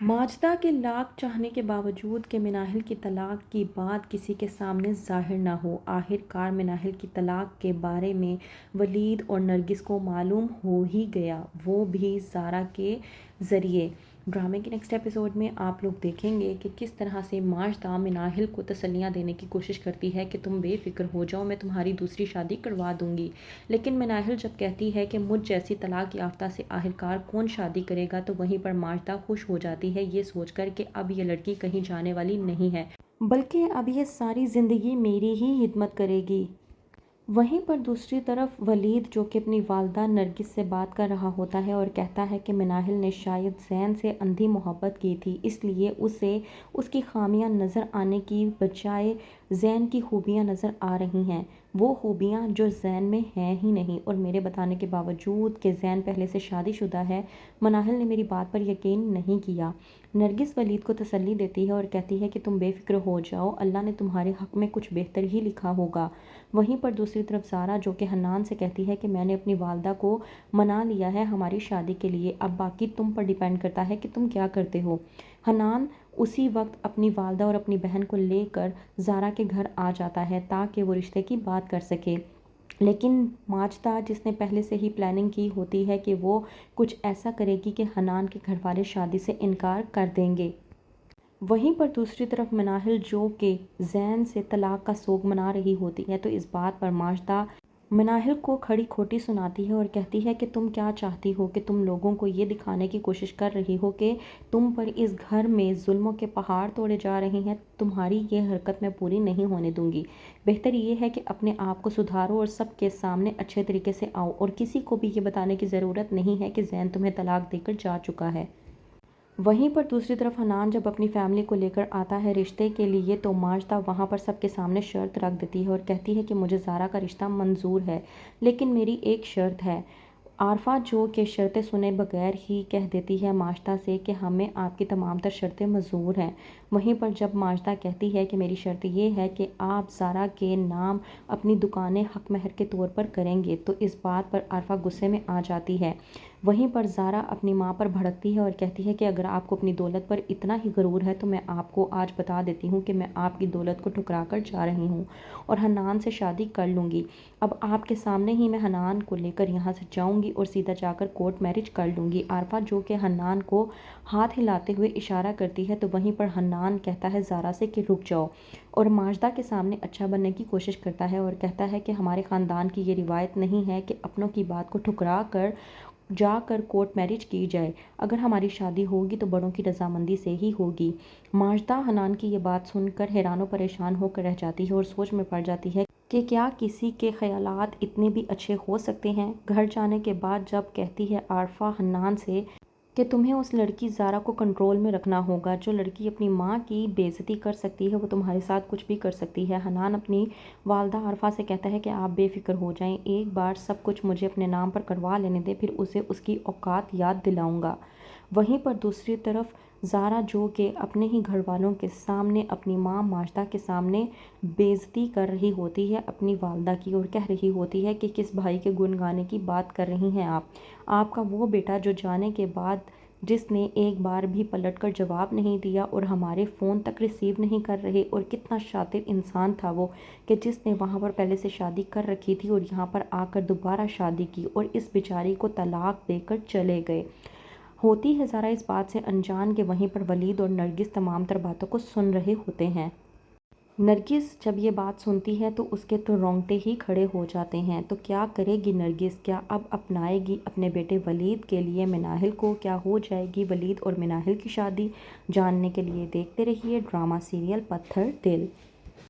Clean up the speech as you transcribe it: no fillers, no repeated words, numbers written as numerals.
ماجدہ کے لاکھ چاہنے کے باوجود کہ مناہل کی طلاق کی بات کسی کے سامنے ظاہر نہ ہو، آخر کار مناہل کی طلاق کے بارے میں ولید اور نرگس کو معلوم ہو ہی گیا، وہ بھی زارا کے ذریعے۔ ڈرامے کے نیکسٹ ایپیسوڈ میں آپ لوگ دیکھیں گے کہ کس طرح سے ماجدہ مناہل کو تسلیاں دینے کی کوشش کرتی ہے کہ تم بے فکر ہو جاؤ، میں تمہاری دوسری شادی کروا دوں گی۔ لیکن مناہل جب کہتی ہے کہ مجھ جیسی طلاق یافتہ سے آخرکار کون شادی کرے گا، تو وہیں پر ماجدہ خوش ہو جاتی ہے یہ سوچ کر کہ اب یہ لڑکی کہیں جانے والی نہیں ہے، بلکہ اب یہ ساری زندگی میری ہی خدمت کرے گی۔ وہیں پر دوسری طرف ولید جو کہ اپنی والدہ نرگس سے بات کر رہا ہوتا ہے اور کہتا ہے کہ مناہل نے شاید زین سے اندھی محبت کی تھی، اس لیے اسے اس کی خامیاں نظر آنے کی بجائے زین کی خوبیاں نظر آ رہی ہیں، وہ خوبیاں جو زین میں ہیں ہی نہیں، اور میرے بتانے کے باوجود کہ زین پہلے سے شادی شدہ ہے، مناہل نے میری بات پر یقین نہیں کیا۔ نرگس ولید کو تسلی دیتی ہے اور کہتی ہے کہ تم بے فکر ہو جاؤ، اللہ نے تمہارے حق میں کچھ بہتر ہی لکھا ہوگا۔ وہیں پر دوسری طرف زارا جو کہ حنان سے کہتی ہے کہ میں نے اپنی والدہ کو منا لیا ہے ہماری شادی کے لیے، اب باقی تم پر ڈیپینڈ کرتا ہے کہ تم کیا کرتے ہو۔ حنان اسی وقت اپنی والدہ اور اپنی بہن کو لے کر زارا کے گھر آ جاتا ہے تاکہ وہ رشتے کی بات کر سکے، لیکن ماجدہ جس نے پہلے سے ہی پلاننگ کی ہوتی ہے کہ وہ کچھ ایسا کرے گی کہ حنان کے گھر والے شادی سے انکار کر دیں گے۔ وہیں پر دوسری طرف مناہل جو کہ زین سے طلاق کا سوگ منا رہی ہوتی ہے، تو اس بات پر ماجدہ مناہل کو کھڑی کھوٹی سناتی ہے اور کہتی ہے کہ تم کیا چاہتی ہو، کہ تم لوگوں کو یہ دکھانے کی کوشش کر رہی ہو کہ تم پر اس گھر میں ظلموں کے پہاڑ توڑے جا رہے ہیں، تمہاری یہ حرکت میں پوری نہیں ہونے دوں گی، بہتر یہ ہے کہ اپنے آپ کو سدھارو اور سب کے سامنے اچھے طریقے سے آؤ، اور کسی کو بھی یہ بتانے کی ضرورت نہیں ہے کہ زین تمہیں طلاق دے کر جا چکا ہے۔ وہیں پر دوسری طرف حنان جب اپنی فیملی کو لے کر آتا ہے رشتے کے لیے، تو ماجدہ وہاں پر سب کے سامنے شرط رکھ دیتی ہے اور کہتی ہے کہ مجھے زارا کا رشتہ منظور ہے، لیکن میری ایک شرط ہے۔ عارفہ جو کہ شرطیں سنے بغیر ہی کہہ دیتی ہے ماجدہ سے کہ ہمیں آپ کی تمام تر شرطیں منظور ہیں۔ وہیں پر جب ماجدہ کہتی ہے کہ میری شرط یہ ہے کہ آپ زارا کے نام اپنی دکانیں حق مہر کے طور پر کریں گے، تو اس بات پر عارفہ غصے میں آ جاتی ہے۔ وہیں پر زارا اپنی ماں پر بھڑکتی ہے اور کہتی ہے کہ اگر آپ کو اپنی دولت پر اتنا ہی غرور ہے تو میں آپ کو آج بتا دیتی ہوں کہ میں آپ کی دولت کو ٹھکرا کر جا رہی ہوں اور حنان سے شادی کر لوں گی۔ اب آپ کے سامنے ہی میں حنان کو لے کر یہاں سے جاؤں گی اور سیدھا جا کر کورٹ میرج کر لوں گی۔ عارفہ جو کہ حنان کو ہاتھ ہلاتے ہوئے اشارہ کرتی ہے، تو وہیں پر حنان کہتا ہے زارا سے کہ رک جاؤ، اور ماجدہ کے سامنے اچھا بننے کی کوشش کرتا ہے اور کہتا ہے کہ ہمارے خاندان کی یہ روایت نہیں ہے کہ اپنوں کی بات کو ٹھکرا کر جا کر کورٹ میرج کی جائے، اگر ہماری شادی ہوگی تو بڑوں کی رضامندی سے ہی ہوگی۔ ماجدہ حنان کی یہ بات سن کر حیران و پریشان ہو کر رہ جاتی ہے اور سوچ میں پڑ جاتی ہے کہ کیا کسی کے خیالات اتنے بھی اچھے ہو سکتے ہیں۔ گھر جانے کے بعد جب کہتی ہے عارفہ حنان سے کہ تمہیں اس لڑکی زارا کو کنٹرول میں رکھنا ہوگا، جو لڑکی اپنی ماں کی بے عزتی کر سکتی ہے وہ تمہارے ساتھ کچھ بھی کر سکتی ہے۔ حنان اپنی والدہ عارفہ سے کہتا ہے کہ آپ بے فکر ہو جائیں، ایک بار سب کچھ مجھے اپنے نام پر کروا لینے دیں، پھر اسے اس کی اوقات یاد دلاؤں گا۔ وہیں پر دوسری طرف زارا جو کہ اپنے ہی گھر والوں کے سامنے اپنی ماں ماجدہ کے سامنے بے عزتی کر رہی ہوتی ہے اپنی والدہ کی، اور کہہ رہی ہوتی ہے کہ کس بھائی کے گن گانے کی بات کر رہی ہیں آپ کا وہ بیٹا جو جانے کے بعد جس نے ایک بار بھی پلٹ کر جواب نہیں دیا اور ہمارے فون تک ریسیو نہیں کر رہے، اور کتنا شاطر انسان تھا وہ کہ جس نے وہاں پر پہلے سے شادی کر رکھی تھی اور یہاں پر آ کر دوبارہ شادی کی اور اس بیچاری کو طلاق دے کر چلے گئے۔ ہوتی ہے زارا اس بات سے انجان کہ وہیں پر ولید اور نرگس تمام تر باتوں کو سن رہے ہوتے ہیں۔ نرگس جب یہ بات سنتی ہے تو اس کے تو رونگٹے ہی کھڑے ہو جاتے ہیں، تو کیا کرے گی نرگس؟ کیا اب اپنائے گی اپنے بیٹے ولید کے لیے مناہل کو؟ کیا ہو جائے گی ولید اور مناہل کی شادی؟ جاننے کے لیے دیکھتے رہیے ڈرامہ سیریل پتھر دل۔